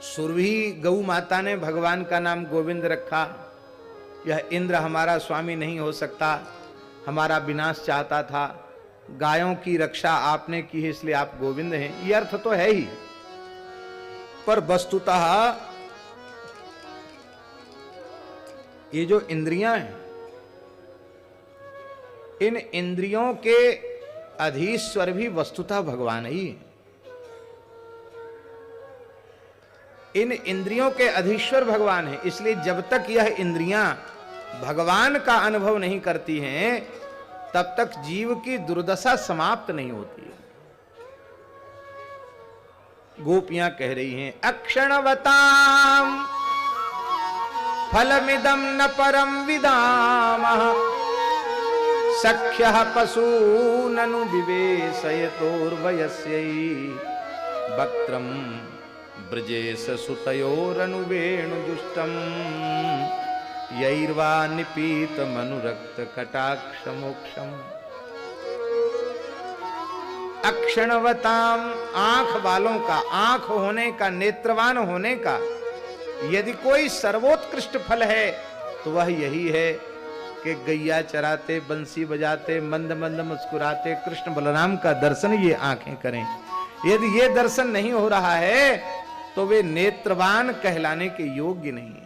सुरभि गौ माता ने भगवान का नाम गोविंद रखा। यह इंद्र हमारा स्वामी नहीं हो सकता, हमारा विनाश चाहता था, गायों की रक्षा आपने की है इसलिए आप गोविंद हैं। ये अर्थ तो है ही, पर वस्तुतः ये जो इंद्रियां हैं, इन इंद्रियों के अधीश्वर भी वस्तुतः भगवान ही है। इन इंद्रियों के अधीश्वर भगवान है, इसलिए जब तक यह इंद्रियां भगवान का अनुभव नहीं करती हैं तब तक जीव की दुर्दशा समाप्त नहीं होती है। गोपियां कह रही हैं, अक्षणवताम फलमिदं न परम विदामः सख्यः पशूननु विवेशयतोर्वयस्यै वक्त्रं ब्रजेश सुतयोरनुवेणुजुष्टं यैर्वा निपीतमनुरक्त कटाक्षमोक्षम्। अक्षणवताम, आंख वालों का, आंख होने का, नेत्रवान होने का यदि कोई सर्वोत्कृष्ट फल है तो वह यही है कि गैया चराते, बंसी बजाते, मंद मंद मुस्कुराते कृष्ण बलराम का दर्शन ये आंखें करें। यदि ये दर्शन नहीं हो रहा है तो वे नेत्रवान कहलाने के योग्य नहीं है।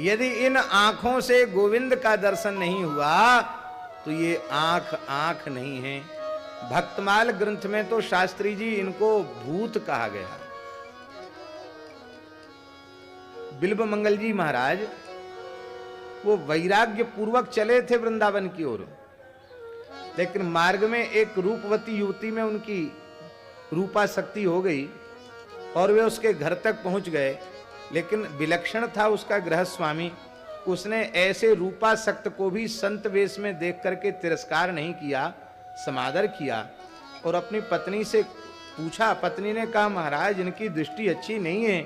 यदि इन आंखों से गोविंद का दर्शन नहीं हुआ तो ये आंख आंख नहीं है। भक्तमाल ग्रंथ में तो शास्त्री जी इनको भूत कहा गया। बिल्व मंगल जी महाराज वो वैराग्य पूर्वक चले थे वृंदावन की ओर, लेकिन मार्ग में एक रूपवती युवती में उनकी रूपासक्ति हो गई और वे उसके घर तक पहुंच गए। लेकिन विलक्षण था उसका गृहस्वामी, उसने ऐसे रूपासक्त को भी संत वेश में देख करके तिरस्कार नहीं किया, समादर किया और अपनी पत्नी से पूछा। पत्नी ने कहा, महाराज इनकी दृष्टि अच्छी नहीं है,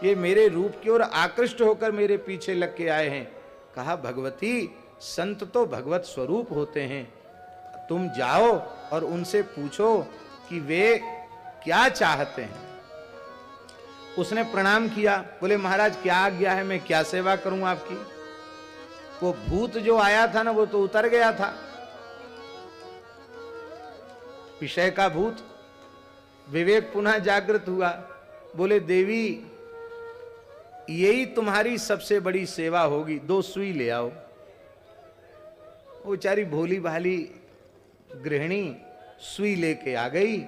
ये मेरे रूप की ओर आकृष्ट होकर मेरे पीछे लग के आए हैं। कहा, भगवती संत तो भगवत स्वरूप होते हैं, तुम जाओ और उनसे पूछो कि वे क्या चाहते हैं। उसने प्रणाम किया, बोले महाराज क्या आज्ञा है, मैं क्या सेवा करूं आपकी। वो भूत जो आया था ना वो तो उतर गया था, विषय का भूत। विवेक पुनः जागृत हुआ, बोले देवी यही तुम्हारी सबसे बड़ी सेवा होगी, 2 सुई ले आओ। वो बेचारी भोली भाली गृहिणी सुई लेके आ गई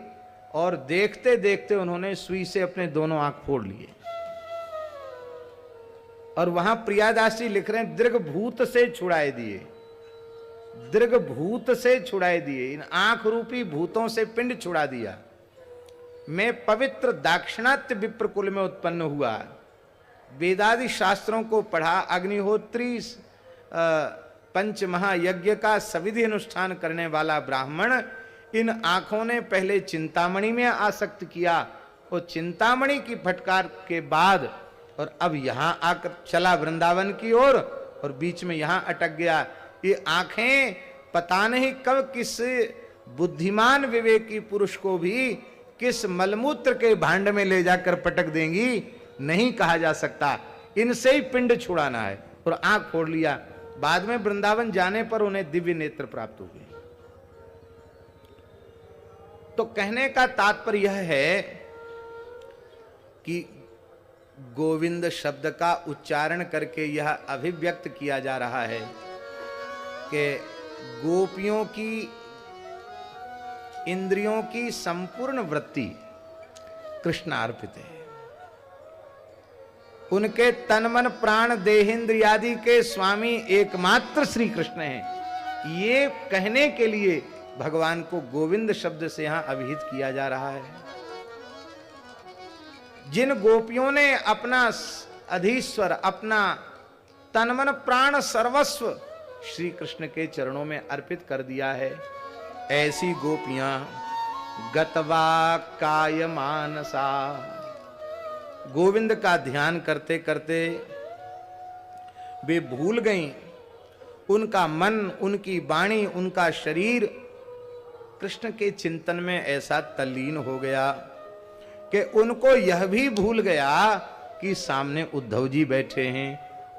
और देखते देखते उन्होंने सुई से अपने दोनों आंख फोड़ लिए। और वहां प्रियादास जी लिख रहे हैं, दीर्घ भूत से छुड़ाए दिए, दीर्घ भूत से छुड़ाए दिए, इन आंख रूपी भूतों से पिंड छुड़ा दिया। मैं पवित्र दाक्षिणात्य विप्रकुल में उत्पन्न हुआ, वेदादि शास्त्रों को पढ़ा, अग्निहोत्री पंच महायज्ञ का सविधि अनुष्ठान करने वाला ब्राह्मण। इन आंखों ने पहले चिंतामणि में आसक्त किया और चिंतामणि की फटकार के बाद और अब यहां आकर चला वृंदावन की ओर और बीच में यहां अटक गया। ये आंखें पता नहीं कब किस बुद्धिमान विवेकी पुरुष को भी किस मलमूत्र के भांड में ले जाकर पटक देंगी, नहीं कहा जा सकता। इनसे ही पिंड छुड़ाना है और आंख फोड़ लिया। बाद में वृंदावन जाने पर उन्हें दिव्य नेत्र प्राप्त हो गए। तो कहने का तात्पर्य यह है कि गोविंद शब्द का उच्चारण करके यह अभिव्यक्त किया जा रहा है कि गोपियों की इंद्रियों की संपूर्ण वृत्ति कृष्णार्पित है। उनके तन मन प्राण देहेंद्रियादि के स्वामी एकमात्र श्री कृष्ण हैं। ये कहने के लिए भगवान को गोविंद शब्द से यहां अभिहित किया जा रहा है। जिन गोपियों ने अपना अधीश्वर, अपना तन मन प्राण सर्वस्व श्री कृष्ण के चरणों में अर्पित कर दिया है, ऐसी गोपियां गतवा काय मानसा, गोविंद का ध्यान करते करते वे भूल गईं। उनका मन, उनकी वाणी, उनका शरीर कृष्ण के चिंतन में ऐसा तल्लीन हो गया कि उनको यह भी भूल गया कि सामने उद्धव जी बैठे हैं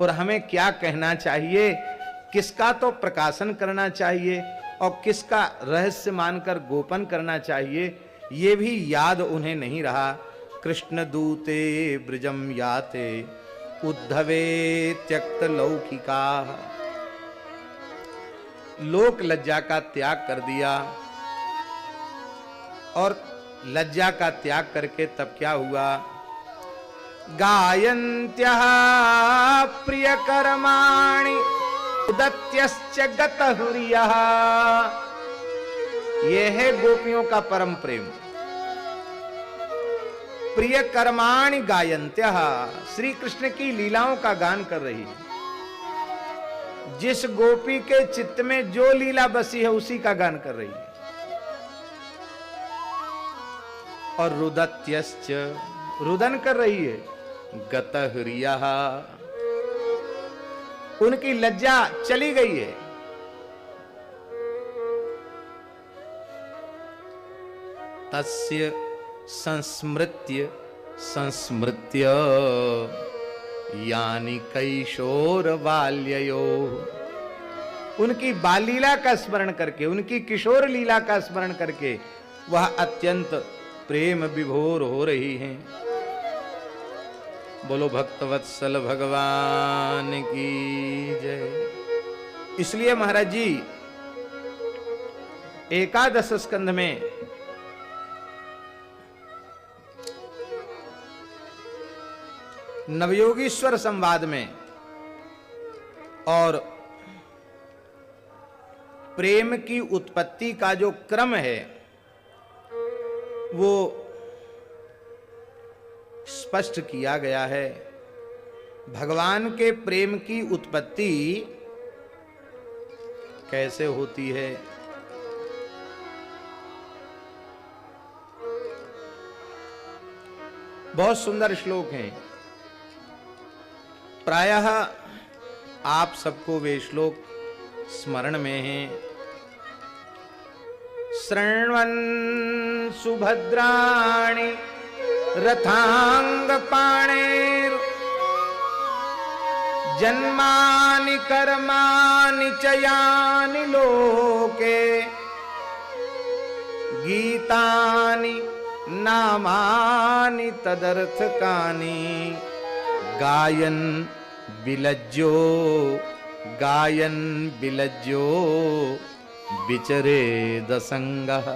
और हमें क्या कहना चाहिए, किसका तो प्रकाशन करना चाहिए और किसका रहस्य मानकर गोपन करना चाहिए, ये भी याद उन्हें नहीं रहा। कृष्ण दूते ब्रजम याते उद्धवे त्यक्त लौकिका। लोक लज्जा का त्याग कर दिया और लज्जा का त्याग करके तब क्या हुआ, गायन्त्यः प्रिय कर्माणि उदत्यश्च गतहुर्यः। ये है गोपियों का परम प्रेम। प्रिय कर्माणि गायन्त्यः, श्री कृष्ण की लीलाओं का गान कर रही है। जिस गोपी के चित्त में जो लीला बसी है उसी का गान कर रही है। और रुदत्यश्च, रुदन कर रही है। गतहुर्यः, उनकी लज्जा चली गई है। तस्य संस्मृत्य संस्मृत्य यानी कैशोर बाल्ययो। उनकी बाल लीला का स्मरण करके, उनकी किशोर लीला का स्मरण करके वह अत्यंत प्रेम विभोर हो रही हैं। बोलो भक्तवत्सल भगवान की जय। इसलिए महाराज जी एकादश स्कंध में नवयोगीश्वर संवाद में और प्रेम की उत्पत्ति का जो क्रम है वो स्पष्ट किया गया है। भगवान के प्रेम की उत्पत्ति कैसे होती है। बहुत सुंदर श्लोक हैं। प्रायः आप सबको वे श्लोक स्मरण में हैं। शृण्वन् सुभद्राणि रथांग पाणेर जन्मानि कर्माणि च यानि लोके गीतानि नामानि तदर्थकानि गायन बिलज्जो विचरे दसंगः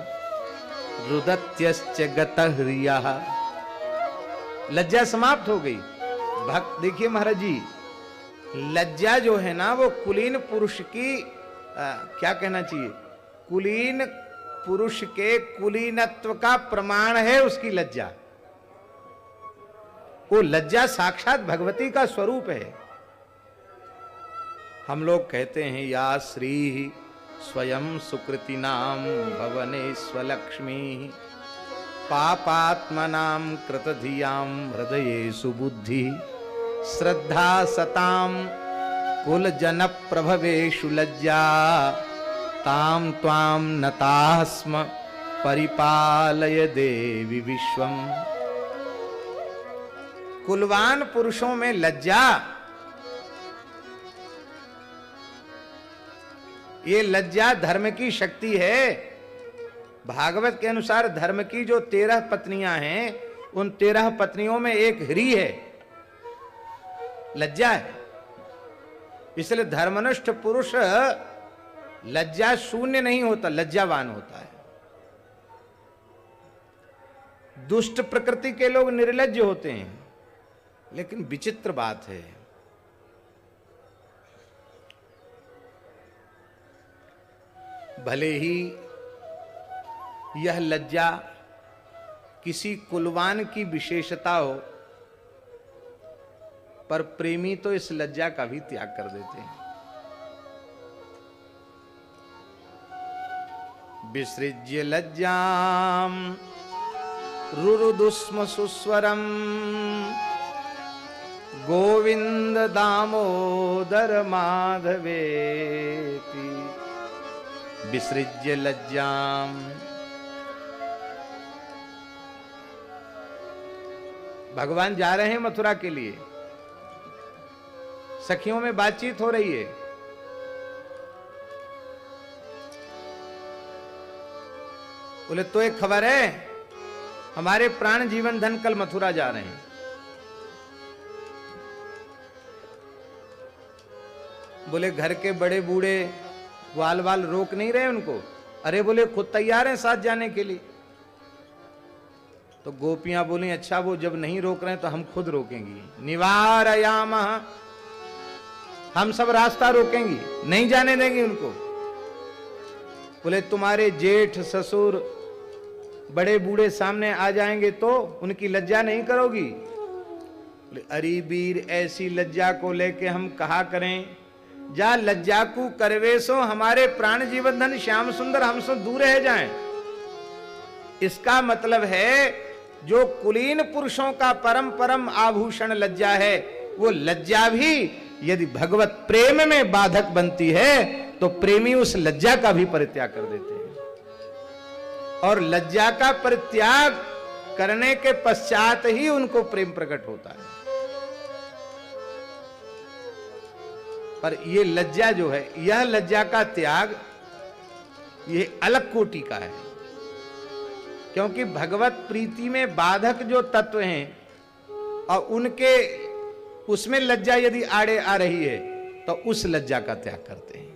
रुदत्यश्च गतह्रियः। लज्जा समाप्त हो गई। भक्त देखिए महाराज जी, लज्जा जो है ना वो कुलीन पुरुष की क्या कहना चाहिए, कुलीन पुरुष के कुलीनत्व का प्रमाण है उसकी लज्जा। वो लज्जा साक्षात भगवती का स्वरूप है। हम लोग कहते हैं या श्री स्वयं सुकृति नाम भवने स्वलक्ष्मी पापात्मनां कृतधियां हृदये सुबुद्धि श्रद्धा सतां कुल जन प्रभवेषु लज्जा ताम त्वां नतास्म परिपालय देवी विश्वम। कुलवान पुरुषों में लज्जा, ये लज्जा धर्म की शक्ति है। भागवत के अनुसार धर्म की जो 13 पत्नियां हैं उन 13 पत्नियों में एक ह्री है, लज्जा है। इसलिए धर्मनिष्ठ पुरुष लज्जा शून्य नहीं होता, लज्जावान होता है। दुष्ट प्रकृति के लोग निर्लज्ज होते हैं। लेकिन विचित्र बात है, भले ही यह लज्जा किसी कुलवान की विशेषता हो, पर प्रेमी तो इस लज्जा का भी त्याग कर देते हैं। विसृज्य लज्जाम रुरुदुस्म सुस्वरम गोविंद दामोदर माधवेति विसृज्य लज्जाम। भगवान जा रहे हैं मथुरा के लिए, सखियों में बातचीत हो रही है। बोले तो एक खबर है, हमारे प्राण जीवन धन कल मथुरा जा रहे हैं। बोले घर के बड़े बूढ़े ग्वाल वाल रोक नहीं रहे उनको? अरे बोले खुद तैयार हैं साथ जाने के लिए। तो गोपियां बोली अच्छा वो जब नहीं रोक रहे हैं तो हम खुद रोकेंगी। निवारयामः, हम सब रास्ता रोकेंगी, नहीं जाने देंगे उनको। बोले तुम्हारे जेठ ससुर बड़े बूढ़े सामने आ जाएंगे तो उनकी लज्जा नहीं करोगी? बोले अरे वीर ऐसी लज्जा को लेके हम कहा करें, जा लज्जा को करवे सो हमारे प्राण जीवन धन श्याम सुंदर हमसे दूर रह जाएं। इसका मतलब है जो कुलीन पुरुषों का परम परम आभूषण लज्जा है, वो लज्जा भी यदि भगवत प्रेम में बाधक बनती है तो प्रेमी उस लज्जा का भी परित्याग कर देते हैं। और लज्जा का परित्याग करने के पश्चात ही उनको प्रेम प्रकट होता है। पर ये लज्जा जो है, यह लज्जा का त्याग ये अलग कोटि का है, क्योंकि भगवत प्रीति में बाधक जो तत्व हैं और उनके उसमें लज्जा यदि आड़े आ रही है तो उस लज्जा का त्याग करते हैं।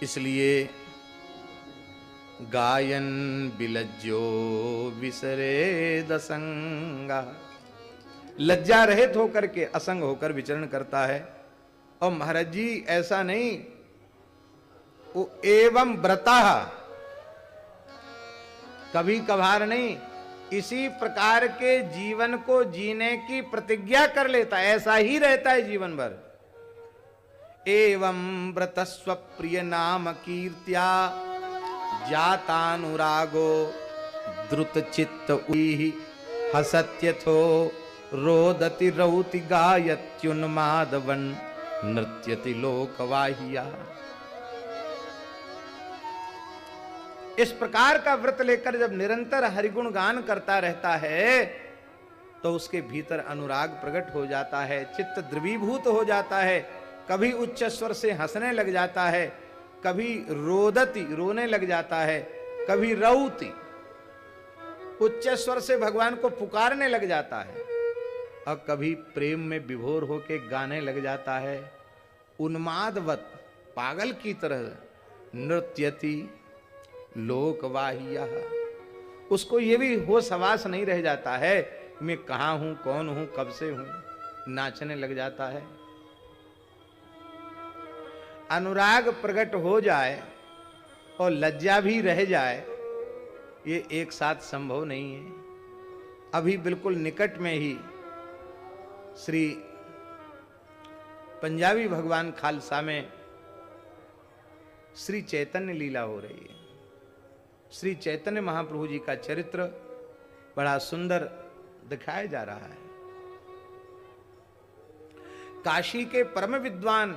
इसलिए गायन बिलज्जो विसरे दसंगा, लज्जा रहित होकर के असंग होकर विचरण करता है। और महाराज जी ऐसा नहीं, वो एवं व्रता कभी कभार नहीं, इसी प्रकार के जीवन को जीने की प्रतिज्ञा कर लेता है, ऐसा ही रहता है जीवन भर। एवं व्रत स्वप्रिय नाम कीर्त्या जातानुरागो द्रुत चित्त उही हसत्यथो रोदति रौति गायत्युन्मादवन नृत्यति लोकवाहिया। इस प्रकार का व्रत लेकर जब निरंतर हरिगुण गान करता रहता है तो उसके भीतर अनुराग प्रकट हो जाता है, चित्त द्रवीभूत हो जाता है। कभी उच्च स्वर से हंसने लग जाता है, कभी रोदती रोने लग जाता है, कभी रौती उच्च स्वर से भगवान को पुकारने लग जाता है, और कभी प्रेम में विभोर होके गाने लग जाता है। उन्मादवत पागल की तरह नृत्यति लोकवाहिया, उसको ये भी होश हवास नहीं रह जाता है मैं कहां हूं, कौन हूं, कब से हूं, नाचने लग जाता है। अनुराग प्रकट हो जाए और लज्जा भी रह जाए, ये एक साथ संभव नहीं है। अभी बिल्कुल निकट में ही श्री पंजाबी भगवान खालसा में श्री चैतन्य लीला हो रही है। श्री चैतन्य महाप्रभु जी का चरित्र बड़ा सुंदर दिखाया जा रहा है। काशी के परम विद्वान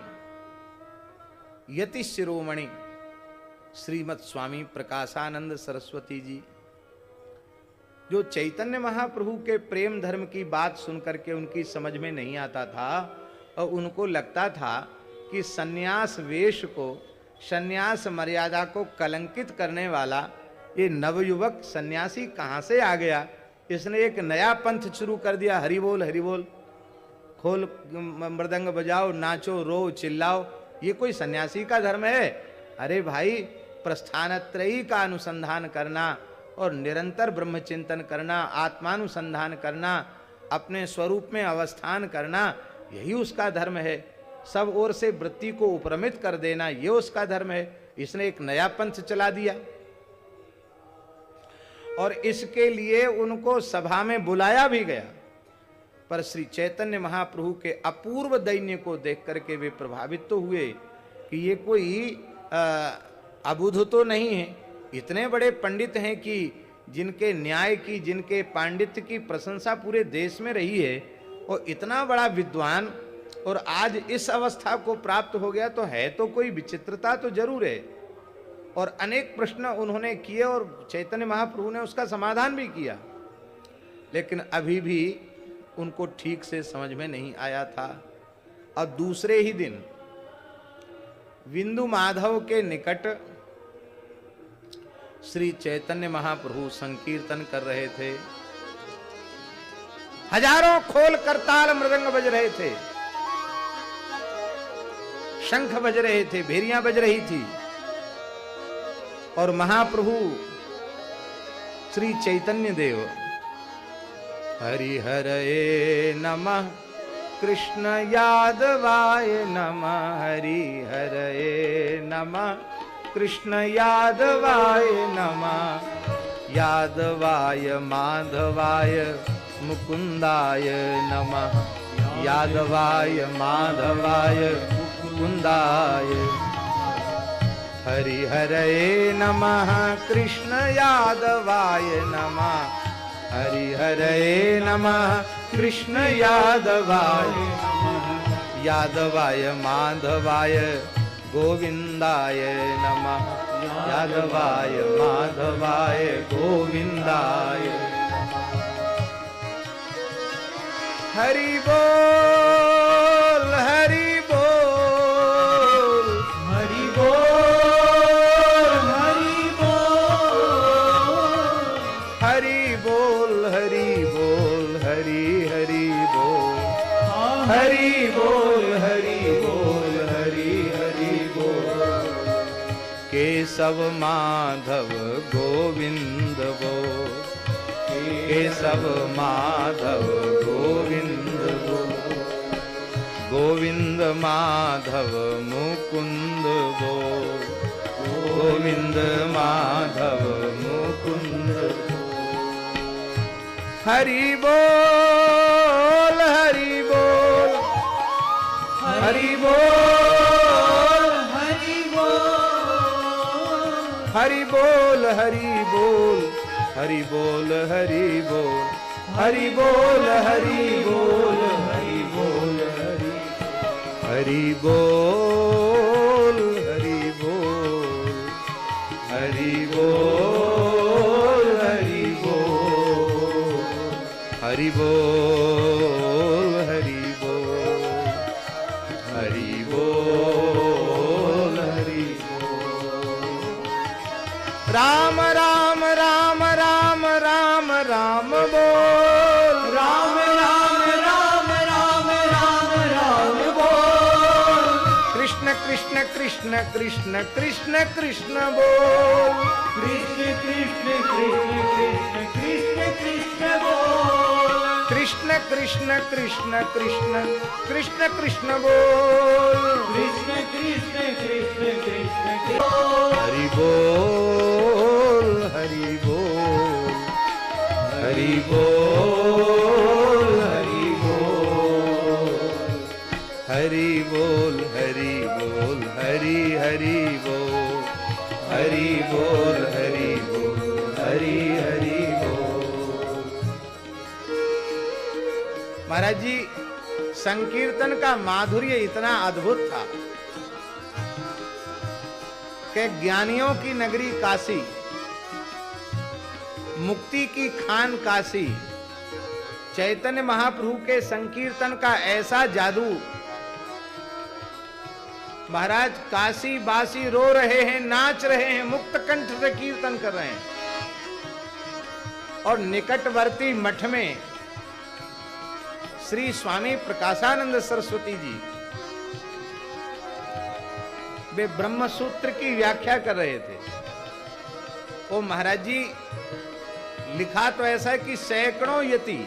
यति शिरोमणि श्रीमद स्वामी प्रकाशानंद सरस्वती जी, जो चैतन्य महाप्रभु के प्रेम धर्म की बात सुनकर के उनकी समझ में नहीं आता था और उनको लगता था कि सन्यास वेश को, सन्यास मर्यादा को कलंकित करने वाला ये नवयुवक सन्यासी कहाँ से आ गया, इसने एक नया पंथ शुरू कर दिया। हरि बोल हरि बोल, खोल मृदंग बजाओ, नाचो रो चिल्लाओ, ये कोई सन्यासी का धर्म है? अरे भाई, प्रस्थानत्रयी का अनुसंधान करना और निरंतर ब्रह्म चिंतन करना, आत्मानुसंधान करना, अपने स्वरूप में अवस्थान करना, यही उसका धर्म है। सब ओर से वृत्ति को उपरमित कर देना, ये उसका धर्म है। इसने एक नया पंथ चला दिया और इसके लिए उनको सभा में बुलाया भी गया। पर श्री चैतन्य महाप्रभु के अपूर्व दैन्य को देख करके वे प्रभावित तो हुए कि ये कोई अबुध तो नहीं है। इतने बड़े पंडित हैं कि जिनके न्याय की, जिनके पांडित्य की प्रशंसा पूरे देश में रही है, और इतना बड़ा विद्वान और आज इस अवस्था को प्राप्त हो गया, तो है तो कोई विचित्रता तो जरूर है। और अनेक प्रश्न उन्होंने किए और चैतन्य महाप्रभु ने उसका समाधान भी किया, लेकिन अभी भी उनको ठीक से समझ में नहीं आया था। और दूसरे ही दिन विंदु माधव के निकट श्री चैतन्य महाप्रभु संकीर्तन कर रहे थे। हजारों खोल करताल मृदंग बज रहे थे, शंख बज रहे थे, भेरियां बज रही थी, और महाप्रभु श्री चैतन्य देव हरि हरये नमः कृष्ण यादवाय नमः, हरि हरये नमः कृष्ण यादवाय नमः, यादवाय माधवाय मुकुंदाय नमः, यादवाय माधवाय मुकुंदाय, हरि हरये नमः कृष्ण यादवाय नमः, हरि हरये नमः कृष्ण यादवाय नमः, यादवाय माधवाय गोविंदाय नमः, यादवाय माधवाय गोविंदाय, हरि बोल हरि बोल हरि बोल हरि बोल, हरि बोल हरि बोल हरि हरि बोल, हरि बोल हरि बोल हरि हरि बोल, केशव माधव गोविंद बोल, केशव माधव गोविंद बोल, गोविंद माधव मुकुंद बोल, गोविंद माधव मुकुंद बोल, हरि बोल हरि बोल हरि बोल हरि बोल, हरि बोल हरि बोल हरि बोल हरि बोल, हरि बोल हरि बोल हरि बोल हरि बोल हरि बोल हरि बोल हरि बोल, हरि बोल हरि बोल हरि बोल हरि बोल, राम राम राम राम राम राम बोल, राम राम राम राम राम राम बोल, कृष्ण कृष्ण कृष्ण कृष्ण कृष्ण कृष्ण बोल, कृष्ण कृष्ण कृष्ण कृष्ण कृष्ण कृष्ण बोल, कृष्ण कृष्ण कृष्ण कृष्ण कृष्ण कृष्ण बोल, कृष्ण कृष्ण कृष्ण कृष्ण हरि बोल हरि बोल हरि बोल हरि बोल, हरि बोल हरि बोल हरि हरि बोल, हरि बोल हरि बोल हरि हरि बोल। महाराज जी, संकीर्तन का माधुर्य इतना अद्भुत था कि ज्ञानियों की नगरी काशी, मुक्ति की खान काशी, चैतन्य महाप्रभु के संकीर्तन का ऐसा जादू। महाराज काशी बासी रो रहे हैं, नाच रहे हैं, मुक्त कंठ से कीर्तन कर रहे हैं, और निकटवर्ती मठ में श्री स्वामी प्रकाशानंद सरस्वती जी वे ब्रह्म सूत्र की व्याख्या कर रहे थे। ओ महाराज जी, लिखा तो ऐसा है कि सैकड़ों यति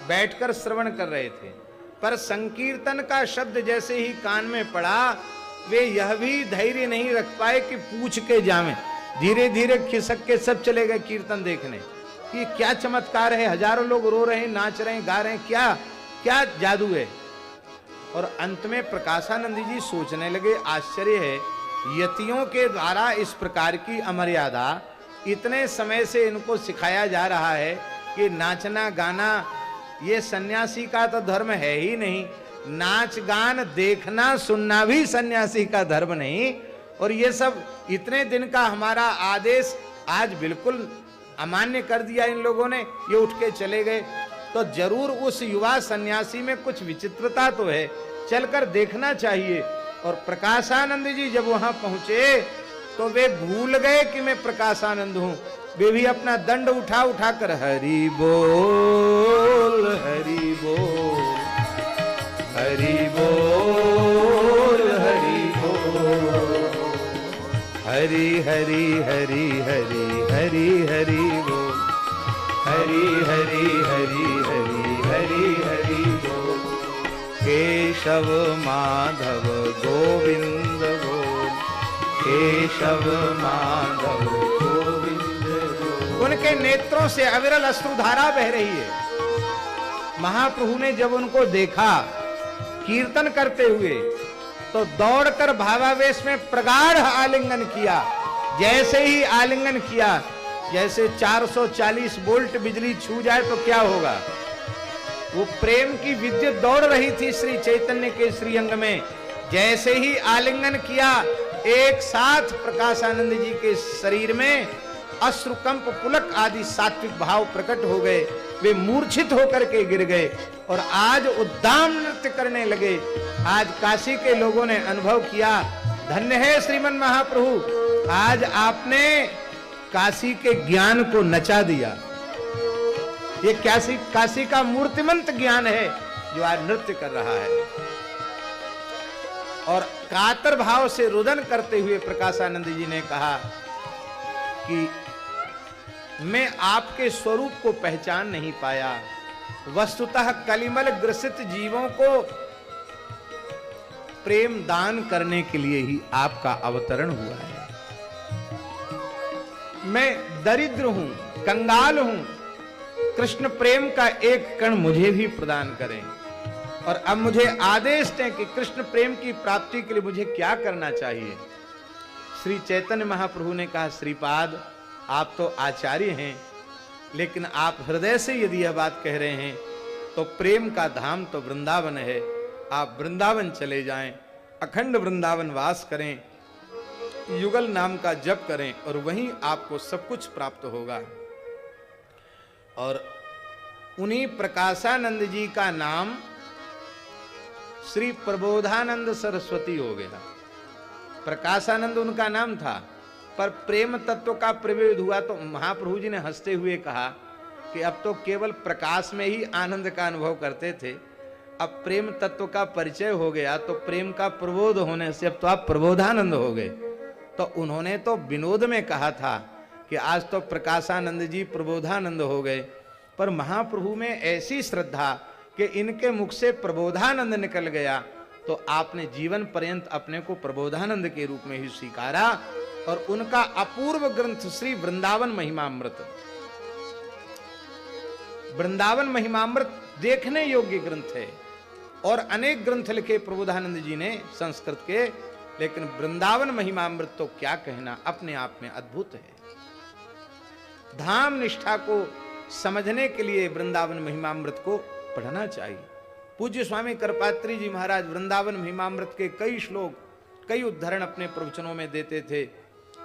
बैठकर श्रवण कर रहे थे, पर संकीर्तन का शब्द जैसे ही कान में पड़ा, वे यह भी धैर्य नहीं रख पाए कि पूछ के जावें। धीरे धीरे खिसक के सब चले गए कीर्तन देखने। ये क्या चमत्कार है, हजारों लोग रो रहे हैं, नाच रहे हैं, गा रहे हैं, क्या क्या जादू है। और अंत में प्रकाशानंद जी सोचने लगे, आश्चर्य है, यतियों के द्वारा इस प्रकार की अमर्यादा इतने समय से इनको सिखाया जा रहा है कि नाचना गाना ये सन्यासी का तो धर्म है ही नहीं, नाच गान देखना सुनना भी सन्यासी का धर्म नहीं। और ये सब इतने दिन का हमारा आदेश आज बिल्कुल अमान्य कर दिया इन लोगों ने, ये उठ के चले गए। तो जरूर उस युवा सन्यासी में कुछ विचित्रता तो है, चलकर देखना चाहिए। और प्रकाशानंद जी जब वहां पहुंचे तो वे भूल गए कि मैं प्रकाशानंद हूं। वे भी अपना दंड उठा उठा कर हरि बोल हरि बोल हरि बोल हरि बोल हरि हरि हरि हरि हरि हरि बोल हरि हरि हरि हरि हरि हरि बोल केशव माधव गोविंद बोल केशव माधव गोविंद बोल। उनके नेत्रों से अविरल अश्रुधारा बह रही है। महाप्रभु ने जब उनको देखा कीर्तन करते हुए तो दौड़कर भावावेश में प्रगाढ़ आलिंगन किया। जैसे ही आलिंगन किया, जैसे 440 वोल्ट बिजली छू जाए तो क्या होगा, वो प्रेम की विद्युत दौड़ रही थी श्री चैतन्य के श्रीअंग में। जैसे ही आलिंगन किया, एक साथ प्रकाशानंद जी के शरीर में अश्रुकंप पुलक आदि सात्विक भाव प्रकट हो गए। वे मूर्छित होकर के गिर गए और आज उद्दाम नृत्य करने लगे। आज काशी के लोगों ने अनुभव किया, धन्य है श्रीमन महाप्रभु, आज आपने काशी के ज्ञान को नचा दिया। ये काशी का मूर्तिमंत ज्ञान है जो आज नृत्य कर रहा है। और कातर भाव से रुदन करते हुए प्रकाशानंद जी ने कहा कि मैं आपके स्वरूप को पहचान नहीं पाया। वस्तुतः कलिमल ग्रसित जीवों को प्रेम दान करने के लिए ही आपका अवतरण हुआ है। मैं दरिद्र हूं, कंगाल हूं, कृष्ण प्रेम का एक कण मुझे भी प्रदान करें। और अब मुझे आदेश दें कि कृष्ण प्रेम की प्राप्ति के लिए मुझे क्या करना चाहिए। श्री चैतन्य महाप्रभु ने कहा, श्रीपाद आप तो आचार्य हैं, लेकिन आप हृदय से यदि यह बात कह रहे हैं तो प्रेम का धाम तो वृंदावन है। आप वृंदावन चले जाएं, अखंड वृंदावन वास करें, युगल नाम का जप करें और वहीं आपको सब कुछ प्राप्त होगा। और उन्हीं प्रकाशानंद जी का नाम श्री प्रबोधानंद सरस्वती हो गया। प्रकाशानंद उनका नाम था, पर प्रेम तत्व का प्रवेद हुआ तो महाप्रभु जी ने हंसते हुए कहा कि अब तो केवल प्रकाश में ही आनंद का अनुभव करते थे, अब प्रेम तत्व का परिचय हो गया तो प्रेम का प्रबोध होने से अब तो आप प्रबोधानंद हो गए। तो उन्होंने तो विनोद में कहा था कि आज तो प्रकाशानंद जी प्रबोधानंद हो गए, पर महाप्रभु में ऐसी श्रद्धा कि इनके मुख से प्रबोधानंद निकल गया तो आपने जीवन पर्यंत अपने को प्रबोधानंद के रूप में ही स्वीकारा। और उनका अपूर्व ग्रंथ श्री वृंदावन महिमामृत, वृंदावन महिमामृत देखने योग्य ग्रंथ है। और अनेक ग्रंथ लिखे प्रबोधानंद जी ने संस्कृत के, लेकिन वृंदावन महिमामृत तो क्या कहना, अपने आप में अद्भुत है। धाम निष्ठा को समझने के लिए वृंदावन महिमामृत को पढ़ना चाहिए। पूज्य स्वामी करपात्री जी महाराज वृंदावन महिमामृत के कई श्लोक, कई उद्धरण अपने प्रवचनों में देते थे।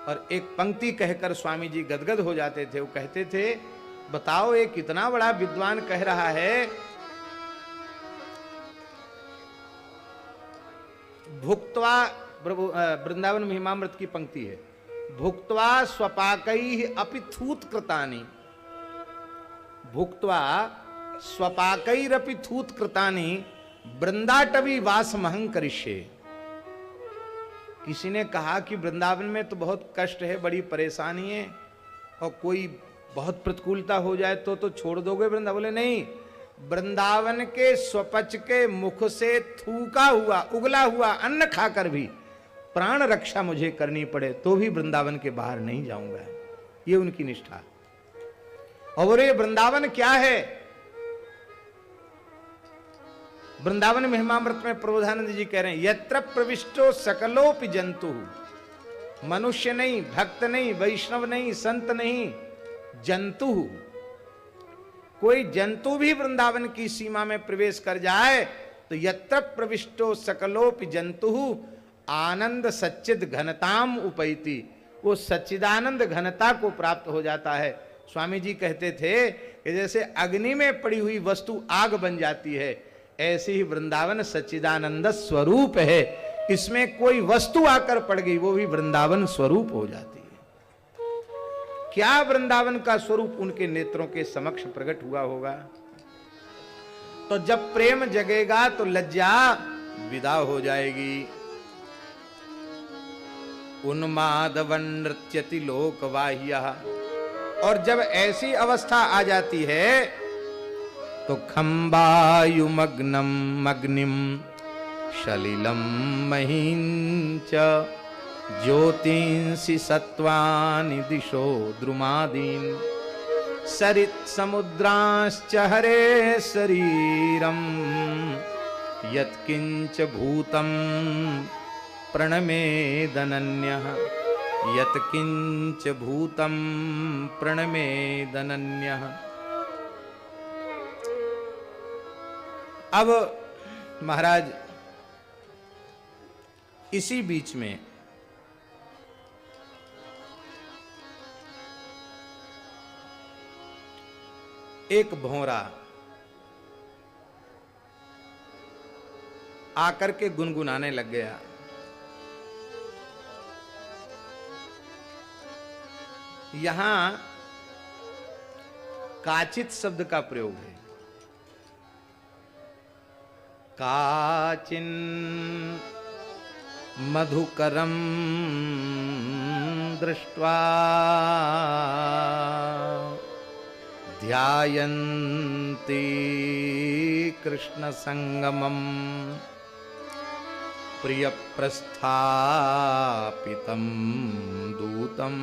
और एक पंक्ति कहकर स्वामी जी गदगद हो जाते थे। वो कहते थे, बताओ ये कितना बड़ा विद्वान कह रहा है, भुक्त्वा, वृंदावन महिमामृत की पंक्ति है, भुक्त्वा स्वपाकैः अपि थूत कृतानि, भुक्त्वा स्वपाकैरपि थूत कृतानि वृंदाटवी वासमहं करिष्ये। किसी ने कहा कि वृंदावन में तो बहुत कष्ट है, बड़ी परेशानी है, और कोई बहुत प्रतिकूलता हो जाए तो छोड़ दोगे वृंदावन? बोले नहीं, वृंदावन के स्वपच के मुख से थूका हुआ उगला हुआ अन्न खाकर भी प्राण रक्षा मुझे करनी पड़े तो भी वृंदावन के बाहर नहीं जाऊंगा। ये उनकी निष्ठा। और ये वृंदावन क्या है? वृंदावन महिमामृत में प्रबोधानंद जी कह रहे हैं, यत्र प्रविष्टो सकलोपि जंतु, मनुष्य नहीं, भक्त नहीं, वैष्णव नहीं, संत नहीं, जंतु, कोई जंतु भी वृंदावन की सीमा में प्रवेश कर जाए तो यत्र प्रविष्टो सकलोपि जंतु आनंद सच्चिद घनताम उपैति, वो सच्चिदानंद घनता को प्राप्त हो जाता है। स्वामी जी कहते थे कि जैसे अग्नि में पड़ी हुई वस्तु आग बन जाती है, ऐसे ही वृंदावन सच्चिदानंद स्वरूप है। इसमें कोई वस्तु आकर पड़ गई, वो भी वृंदावन स्वरूप हो जाती है। क्या वृंदावन का स्वरूप उनके नेत्रों के समक्ष प्रकट हुआ होगा। तो जब प्रेम जगेगा तो लज्जा विदा हो जाएगी। उन्मादवन नृत्यति लोकवाह्य, और जब ऐसी अवस्था आ जाती है तो खंबायुमग्नम अग्निम सलिलम महींच ज्योतिंसि सत्वानि दिशो द्रुमादीन सरित समुद्राश्च हरे शरीरम यत्किंच भूतम प्रणमेदनन्यः यत्किंच भूतम प्रणमेदनन्यः। अब महाराज इसी बीच में एक भौरा आकर के गुनगुनाने लग गया। यहां काचित शब्द का प्रयोग है। काचिन मधुकरम दृष्ट्वा ध्यायन्ति कृष्ण संगमम प्रिय प्रस्थापितं दूतम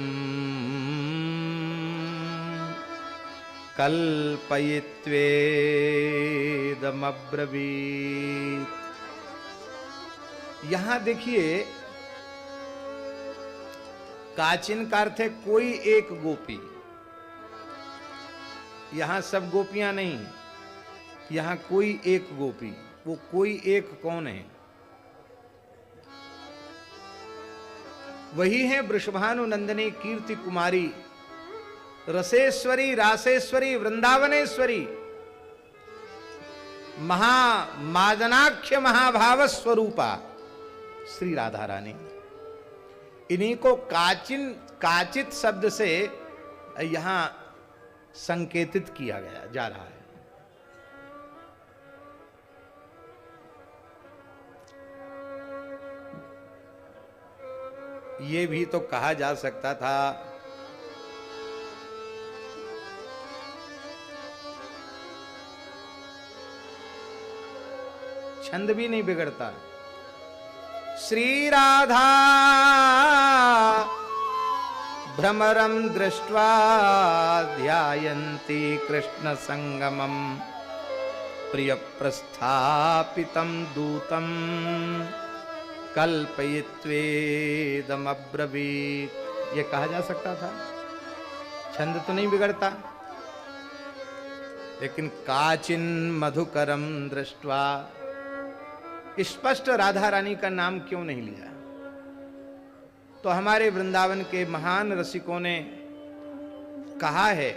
कल्पयित्वेदमब्रवीत्। यहां देखिए, काचिन का अर्थ है कोई एक गोपी। यहां सब गोपियां नहीं, यहां कोई एक गोपी। वो कोई एक कौन है? वही है वृषभानु नंदिनी कीर्ति कुमारी रसेश्वरी रासेश्वरी वृंदावनेश्वरी महामादनाख्य महाभाव स्वरूपा श्री राधा रानी। इन्हीं को काचित शब्द से यहां संकेतित किया गया जा रहा है। ये भी तो कहा जा सकता था छंद भी नहीं बिगड़ता। श्री राधा भ्रमरं दृष्ट्वा ध्यायन्ति कृष्ण संगमम प्रिय प्रस्थापितं दूतम कल्पयित्वेदमब्रवीत्। ये कहा जा सकता था, छंद तो नहीं बिगड़ता। लेकिन काचिन मधुकरम दृष्ट्वा, स्पष्ट राधा रानी का नाम क्यों नहीं लिया? तो हमारे वृंदावन के महान रसिकों ने कहा है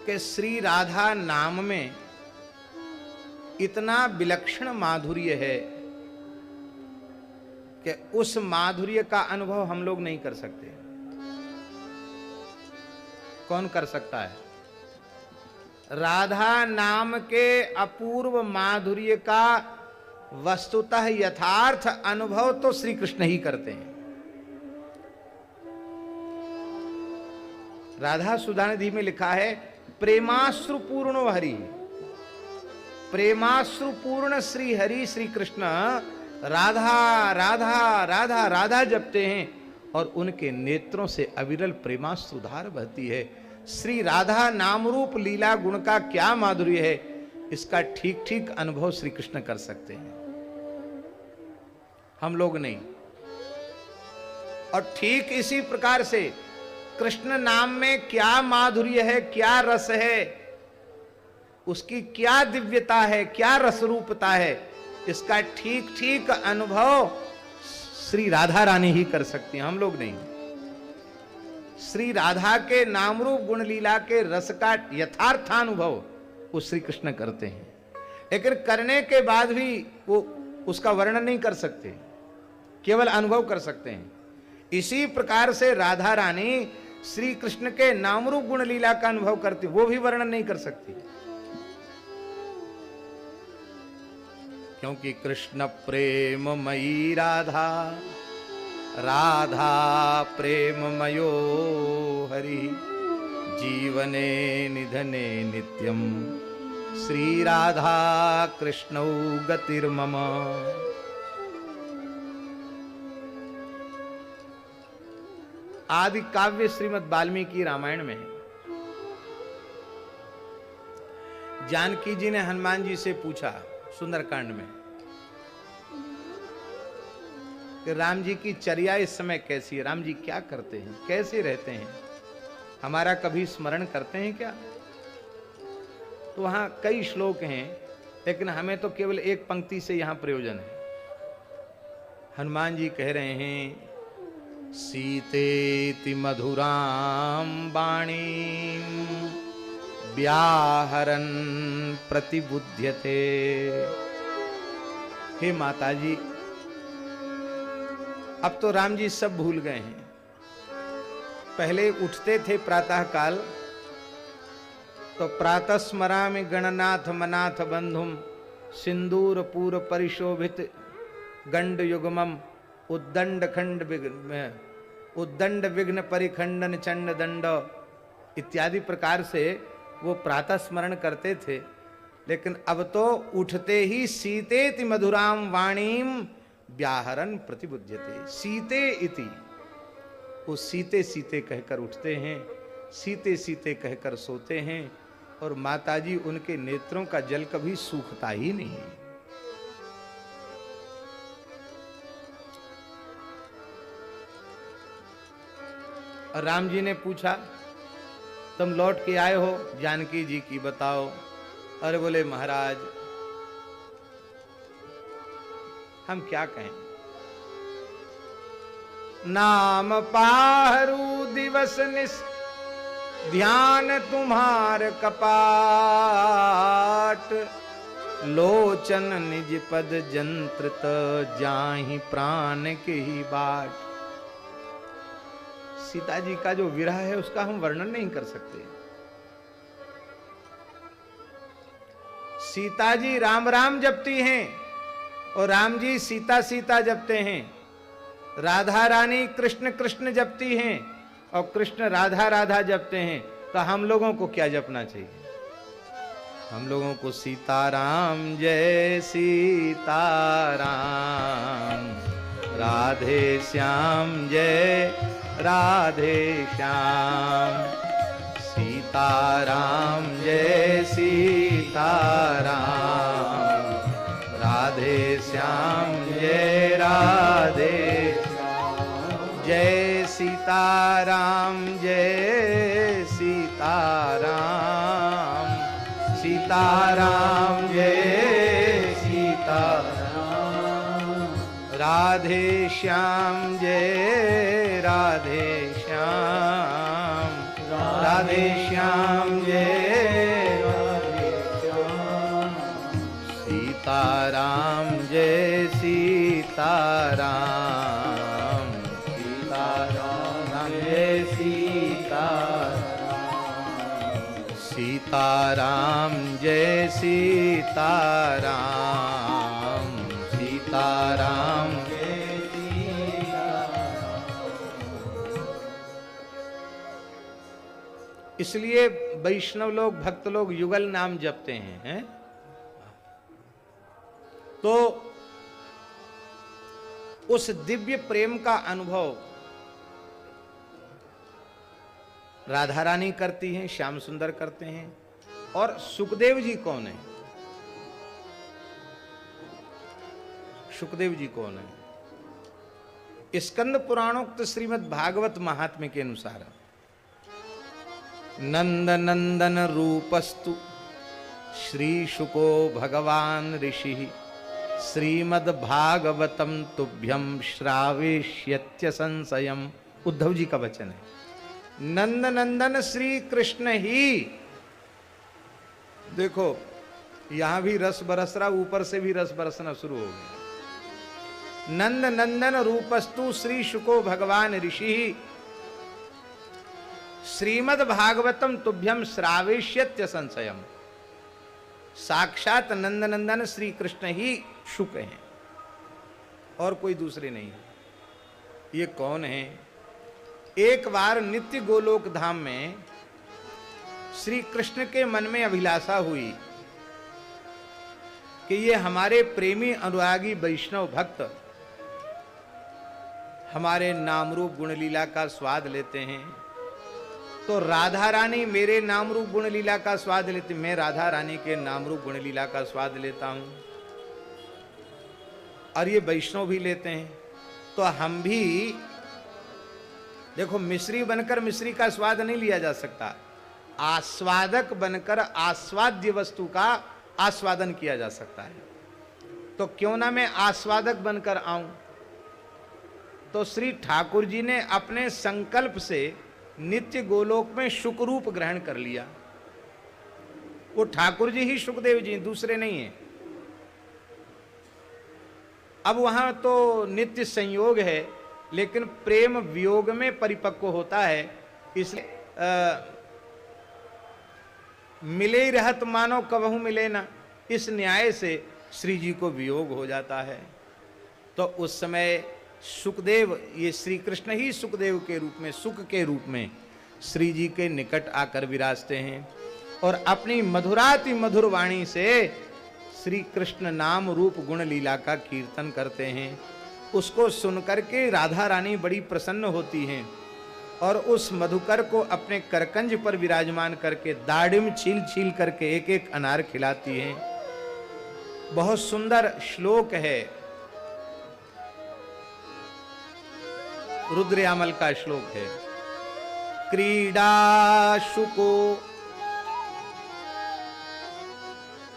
कि श्री राधा नाम में इतना विलक्षण माधुर्य है कि उस माधुर्य का अनुभव हम लोग नहीं कर सकते। कौन कर सकता है? राधा नाम के अपूर्व माधुर्य का वस्तुतः यथार्थ अनुभव तो श्री कृष्ण ही करते हैं। राधा सुधानिधि में लिखा है, प्रेमाश्रुपूर्ण हरि, प्रेमाश्रुपूर्ण श्री हरि श्री कृष्ण राधा राधा राधा राधा जपते हैं और उनके नेत्रों से अविरल प्रेमाश्रुधार बहती है। श्री राधा नाम रूप लीला गुण का क्या माधुर्य है, इसका ठीक ठीक अनुभव श्री कृष्ण कर सकते हैं, हम लोग नहीं। और ठीक इसी प्रकार से कृष्ण नाम में क्या माधुर्य है, क्या रस है, उसकी क्या दिव्यता है, क्या रसरूपता है, इसका ठीक ठीक अनुभव श्री राधा रानी ही कर सकती हैं, हम लोग नहीं। श्री राधा के नाम रूप गुण लीला के रस का यथार्थानुभव वो श्री कृष्ण करते हैं, लेकिन करने के बाद भी वो उसका वर्णन नहीं कर सकते, केवल अनुभव कर सकते हैं। इसी प्रकार से राधा रानी श्री कृष्ण के नाम रूप गुण लीला का अनुभव करती, वो भी वर्णन नहीं कर सकती, क्योंकि कृष्ण प्रेममयी राधा, राधा प्रेममयो हरि, जीवने निधने नित्यम श्री राधा कृष्णौ गतिर्मम। आदि काव्य श्रीमद् वाल्मीकि रामायण में जानकी जी ने हनुमान जी से पूछा सुंदरकांड में कि राम जी की चर्या इस समय कैसी है, राम जी क्या करते हैं, कैसे रहते हैं, हमारा कभी स्मरण करते हैं क्या? तो वहां कई श्लोक हैं, लेकिन हमें तो केवल एक पंक्ति से यहां प्रयोजन है। हनुमान जी कह रहे हैं, सीतेति मधुरां वाणीं व्याहरन् प्रतिबुध्यते। हे माता जी, अब तो राम जी सब भूल गए हैं। पहले उठते थे प्रातः काल तो प्रातः स्मरामि गणनाथ मनाथ बंधुम सिंदूर पूर परिशोभित गंड युगमम उद्दंड विघ्न परिखंडन चंड दंड इत्यादि प्रकार से वो प्रातः स्मरण करते थे। लेकिन अब तो उठते ही सीतेति मधुराम वाणीम व्याहरन प्रतिबुध्यते, सीते इति, वो सीते सीते कहकर उठते हैं, सीते सीते कहकर सोते हैं, और माताजी उनके नेत्रों का जल कभी सूखता ही नहीं। और राम जी ने पूछा, तुम लौट के आए हो जानकी जी की बताओ। अरे बोले महाराज हम क्या कहें, नाम पाहरू दिवस निस ध्यान तुम्हार कपाट, लोचन निज पद जंत्रित जाहि प्राण के ही बाट। सीता जी का जो विरह है उसका हम वर्णन नहीं कर सकते। सीता जी राम राम जपती हैं और राम जी सीता सीता जपते हैं। राधा रानी कृष्ण कृष्ण जपती हैं और कृष्ण राधा राधा जपते हैं। तो हम लोगों को क्या जपना चाहिए? हम लोगों को सीताराम जय सीताराम, राधे श्याम जय राधे श्याम, सीताराम जय सीताराम, राधे श्याम जय राधे श्याम, जय सीताराम जय सीताराम, सीताराम जय सीताराम, राधे श्याम जय राधे श्याम, राधे श्याम जय राधे श्याम, सीताराम जय सीताराम, सीताराम जय सीताराम, सीताराम जय सीताराम, सीताराम जय सीताराम। इसलिए वैष्णव लोग भक्त लोग युगल नाम जपते हैं, तो उस दिव्य प्रेम का अनुभव राधा रानी करती हैं, श्याम सुंदर करते हैं। और सुखदेव जी कौन है? सुखदेव जी कौन है? स्कंद पुराणोक्त श्रीमद् भागवत महात्म्य के अनुसार नंद नंदन रूपस्तु श्री शुको भगवान ऋषि श्रीमद्भागवतम तुभ्यम श्रावयिष्यत्य संशयम। उद्धव जी का वचन है। नंद नंदन श्री कृष्ण ही, देखो यहां भी रस बरस रहा, ऊपर से भी रस बरसना शुरू हो गया। नंद नंदन रूपस्तु श्री शुको भगवान ऋषि श्रीमद् भागवतम तुभ्यम श्रावयिष्यत्य संशयम। साक्षात नंद नंदन श्री कृष्ण ही शुक हैं और कोई दूसरे नहीं। ये कौन है? एक बार नित्य गोलोक धाम में श्री कृष्ण के मन में अभिलाषा हुई कि ये हमारे प्रेमी अनुरागी वैष्णव भक्त हमारे नाम रूप गुण लीला का स्वाद लेते हैं, तो राधा रानी मेरे नाम रूप गुण लीला का स्वाद लेती, मैं राधा रानी के नाम रूप गुण लीला का स्वाद लेता हूं, और ये वैष्णव भी लेते हैं, तो हम भी देखो मिश्री बनकर मिश्री का स्वाद नहीं लिया जा सकता, आस्वादक बनकर आस्वाद्य वस्तु का आस्वादन किया जा सकता है। तो क्यों ना मैं आस्वादक बनकर आऊं। तो श्री ठाकुर जी ने अपने संकल्प से नित्य गोलोक में शुक रूप ग्रहण कर लिया। वो ठाकुर जी ही सुखदेव जी, दूसरे नहीं है। अब वहां तो नित्य संयोग है, लेकिन प्रेम वियोग में परिपक्व होता है, इसलिए मिले ही रहत मानो कबहू मिले ना, इस न्याय से श्री जी को वियोग हो जाता है। तो उस समय सुखदेव, ये श्री कृष्ण ही सुखदेव के रूप में, सुख के रूप में श्री जी के निकट आकर विराजते हैं और अपनी मधुराति मधुर वाणी से श्री कृष्ण नाम रूप गुण लीला का कीर्तन करते हैं। उसको सुनकर के राधा रानी बड़ी प्रसन्न होती हैं और उस मधुकर को अपने करकंज पर विराजमान करके दाढ़िम छील छील करके एक एक अनार खिलाती हैं। बहुत सुंदर श्लोक है, रुद्रयामल का श्लोक है। क्रीडा शुको,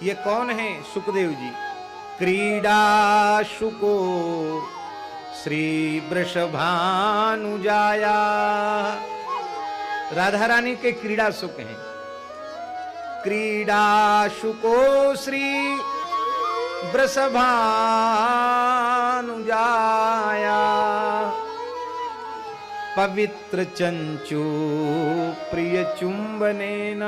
ये कौन है? सुखदेव जी। क्रीडा शुको श्री वृषभानुजाया, राधा रानी के क्रीड़ा सुख हैं। क्रीड़ा शुको श्री वृषभानुजाया, पवित्र चंचू प्रिय चुंबनेन।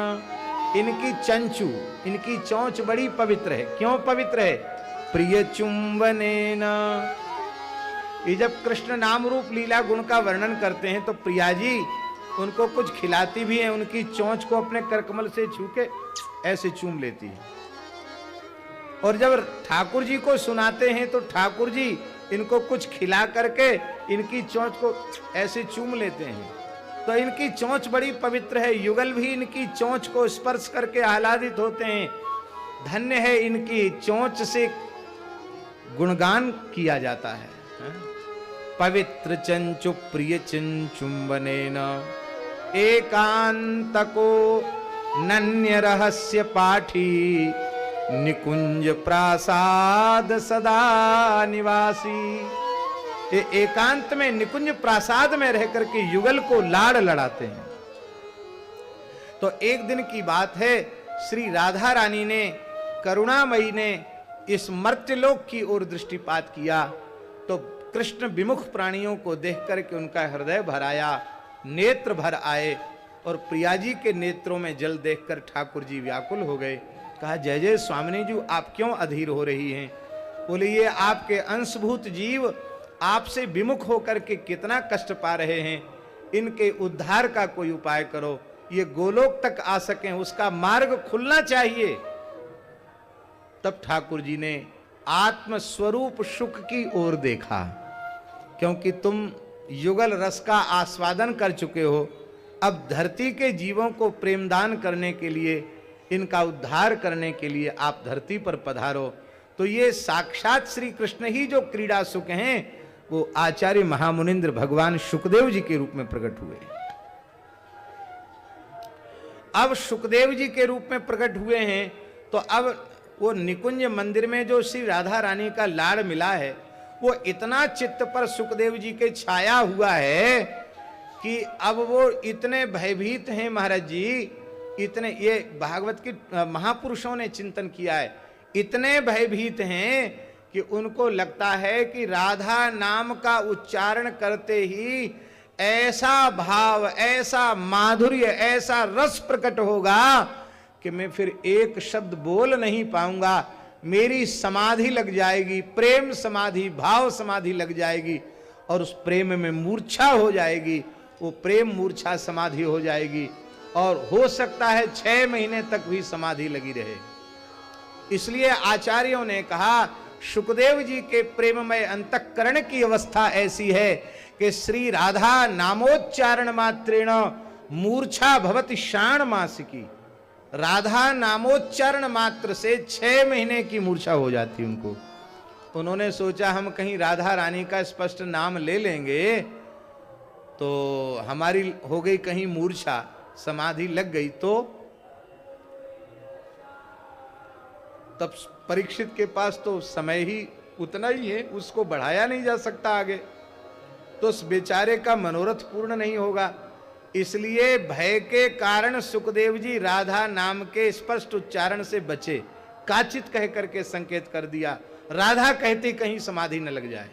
इनकी चंचू, इनकी चोंच बड़ी पवित्र है। क्यों पवित्र है? प्रिय चुंबनेन। ये जब कृष्ण नाम रूप लीला गुण का वर्णन करते हैं तो प्रिया जी उनको कुछ खिलाती भी हैं, उनकी चोंच को अपने करकमल से छू के ऐसे चूम लेती है। और जब ठाकुर जी को सुनाते हैं तो ठाकुर जी इनको कुछ खिला करके इनकी चोंच को ऐसे चूम लेते हैं। तो इनकी चोंच बड़ी पवित्र है। युगल भी इनकी चोंच को स्पर्श करके आह्लादित होते हैं। धन्य है इनकी चोंच से गुणगान किया जाता है। पवित्र चंचु प्रिय चुंबनेन एकांतको नन्य रहस्य पाठी निकुंज प्रासाद सदा निवासी। एकांत में निकुंज प्रासाद में रह करके युगल को लाड़ लड़ाते हैं। तो एक दिन की बात है, श्री राधा रानी ने, करुणामयी ने इस मर्त्यलोक की ओर दृष्टिपात किया तो कृष्ण विमुख प्राणियों को देख करके उनका हृदय भर आया, नेत्र भर आए और प्रिया जी के नेत्रों में जल देखकर ठाकुर जी व्याकुल हो गए। कहा, जय जय स्वामिनी जी, आप क्यों अधीर हो रही हैं? बोले, ये आपके अंशभूत जीव आपसे विमुख होकर के कितना कष्ट पा रहे हैं, इनके उद्धार का कोई उपाय करो, ये गोलोक तक आ सकें, उसका मार्ग खुलना चाहिए। तब ठाकुर जी ने आत्म स्वरूप सुख की ओर देखा, क्योंकि तुम युगल रस का आस्वादन कर चुके हो, अब धरती के जीवों को प्रेमदान करने के लिए, इनका उद्धार करने के लिए आप धरती पर पधारो। तो ये साक्षात श्री कृष्ण ही जो क्रीड़ा सुख हैं, वो आचार्य महामुनिंद्र भगवान सुखदेव जी के रूप में प्रकट हुए। अब सुखदेव जी के रूप में प्रकट हुए हैं तो अब वो निकुंज मंदिर में जो श्री राधा रानी का लाड़ मिला है, वो इतना चित्त पर सुखदेव जी के छाया हुआ है कि अब वो इतने भयभीत हैं महाराज जी, इतने, ये भागवत की महापुरुषों ने चिंतन किया है, इतने भयभीत हैं कि उनको लगता है कि राधा नाम का उच्चारण करते ही ऐसा भाव, ऐसा माधुर्य, ऐसा रस प्रकट होगा कि मैं फिर एक शब्द बोल नहीं पाऊंगा, मेरी समाधि लग जाएगी, प्रेम समाधि, भाव समाधि लग जाएगी और उस प्रेम में मूर्छा हो जाएगी, वो प्रेम मूर्छा समाधि हो जाएगी और हो सकता है 6 महीने तक भी समाधि लगी रहे। इसलिए आचार्यों ने कहा सुखदेव जी के प्रेममय अंतःकरण की अवस्था ऐसी है कि श्री राधा नामोच्चारण मात्रेण मूर्छा भवति शाण मासिकी। राधा नामोच्चारण मात्र से 6 महीने की मूर्छा हो जाती उनको। उन्होंने सोचा हम कहीं राधा रानी का स्पष्ट नाम ले लेंगे तो हमारी हो गई कहीं मूर्छा, समाधि लग गई तो। तब परीक्षित के पास तो समय ही उतना ही है, उसको बढ़ाया नहीं जा सकता आगे, तो उस बेचारे का मनोरथ पूर्ण नहीं होगा। इसलिए भय के कारण सुखदेव जी राधा नाम के स्पष्ट उच्चारण से बचे, काचित कह करके संकेत कर दिया, राधा कहते कहीं समाधि न लग जाए।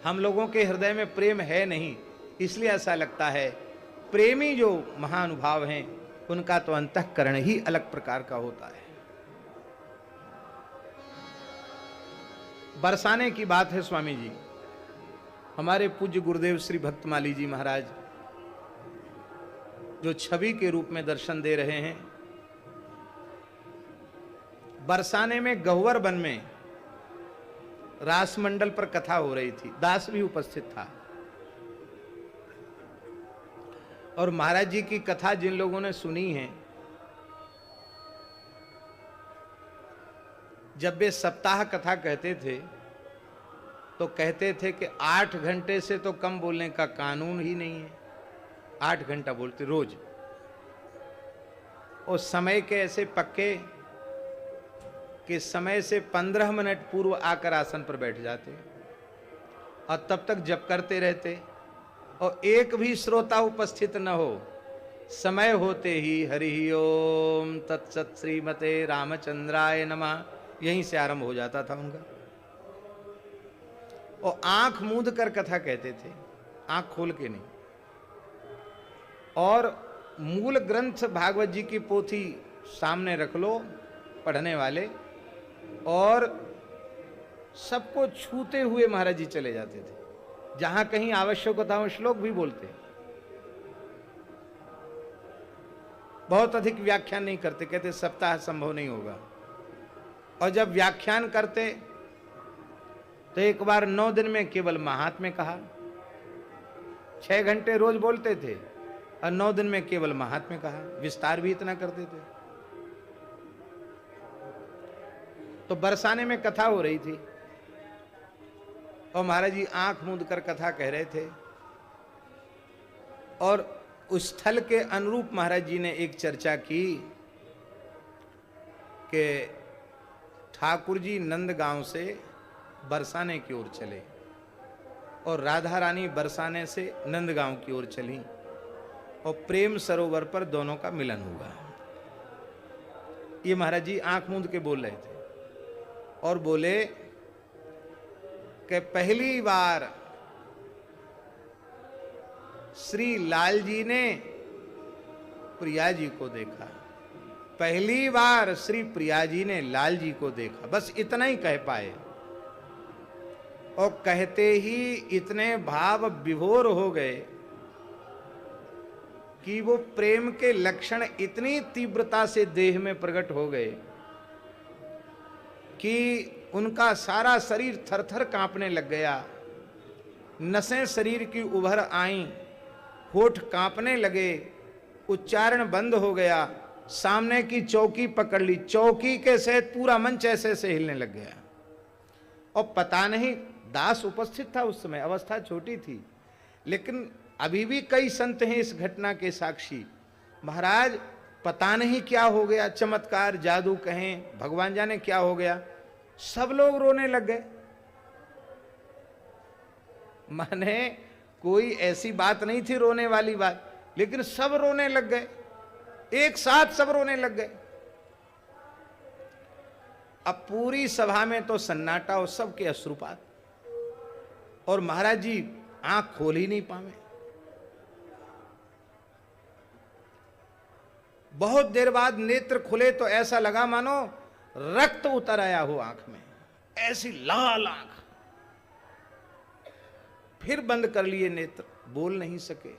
हम लोगों के हृदय में प्रेम है नहीं, इसलिए ऐसा लगता है। प्रेमी जो महानुभाव हैं उनका तो अंतःकरण ही अलग प्रकार का होता है। बरसाने की बात है स्वामी जी, हमारे पूज्य गुरुदेव श्री भक्तमाली जी महाराज जो छवि के रूप में दर्शन दे रहे हैं, बरसाने में गहुवर वन में रासमंडल पर कथा हो रही थी, दास भी उपस्थित था। और महाराज जी की कथा जिन लोगों ने सुनी है, जब वे सप्ताह कथा कहते थे तो कहते थे कि 8 घंटे से तो कम बोलने का कानून ही नहीं है, 8 घंटा बोलते रोज। और समय के ऐसे पक्के कि समय से 15 मिनट पूर्व आकर आसन पर बैठ जाते और तब तक जप करते रहते और एक भी श्रोता उपस्थित न हो। समय होते ही हरि ओम तत्सत श्रीमते रामचंद्राय नमः, यहीं से आरंभ हो जाता था उनका। और आंख मूंद कर कथा कहते थे, आंख खोल के नहीं। और मूल ग्रंथ भागवत जी की पोथी सामने रख लो पढ़ने वाले, और सबको छूते हुए महाराज जी चले जाते थे। जहां कहीं आवश्यक होता हो श्लोक भी बोलते, बहुत अधिक व्याख्यान नहीं करते, कहते सप्ताह संभव नहीं होगा। और जब व्याख्यान करते तो एक बार 9 दिन में केवल महात्म्य कहा। 6 घंटे रोज बोलते थे और 9 दिन में केवल महात्म्य कहा, विस्तार भी इतना करते थे। तो बरसाने में कथा हो रही थी और महाराज जी आंख मूंद कर कथा कह रहे थे, और उस स्थल के अनुरूप महाराज जी ने एक चर्चा की कि ठाकुर जी नंदगांव से बरसाने की ओर चले और राधा रानी बरसाने से नंदगांव की ओर चली और प्रेम सरोवर पर दोनों का मिलन हुआ। ये महाराज जी आंख मूंद के बोल रहे थे और बोले कि पहली बार श्री लाल जी ने प्रिया जी को देखा, पहली बार श्री प्रिया जी ने लाल जी को देखा, बस इतना ही कह पाए। और कहते ही इतने भाव विभोर हो गए कि वो प्रेम के लक्षण इतनी तीव्रता से देह में प्रकट हो गए कि उनका सारा शरीर थरथर कांपने लग गया, नसें शरीर की उभर आईं, होठ कांपने लगे, उच्चारण बंद हो गया, सामने की चौकी पकड़ ली, चौकी के सहित पूरा मंच ऐसे ऐसे हिलने लग गया। और पता नहीं, दास उपस्थित था उस समय, अवस्था छोटी थी, लेकिन अभी भी कई संत हैं इस घटना के साक्षी। महाराज पता नहीं क्या हो गया, चमत्कार जादू कहें, भगवान जाने क्या हो गया, सब लोग रोने लग गए। माने कोई ऐसी बात नहीं थी रोने वाली बात, लेकिन सब रोने लग गए, एक साथ सब रोने लग गए। अब पूरी सभा में तो सन्नाटा और सबके अश्रुपात, और महाराज जी आंख खोल ही नहीं पावे। बहुत देर बाद नेत्र खुले तो ऐसा लगा मानो रक्त उतर आया हो आंख में, ऐसी लाल आंख। फिर बंद कर लिए नेत्र, बोल नहीं सके।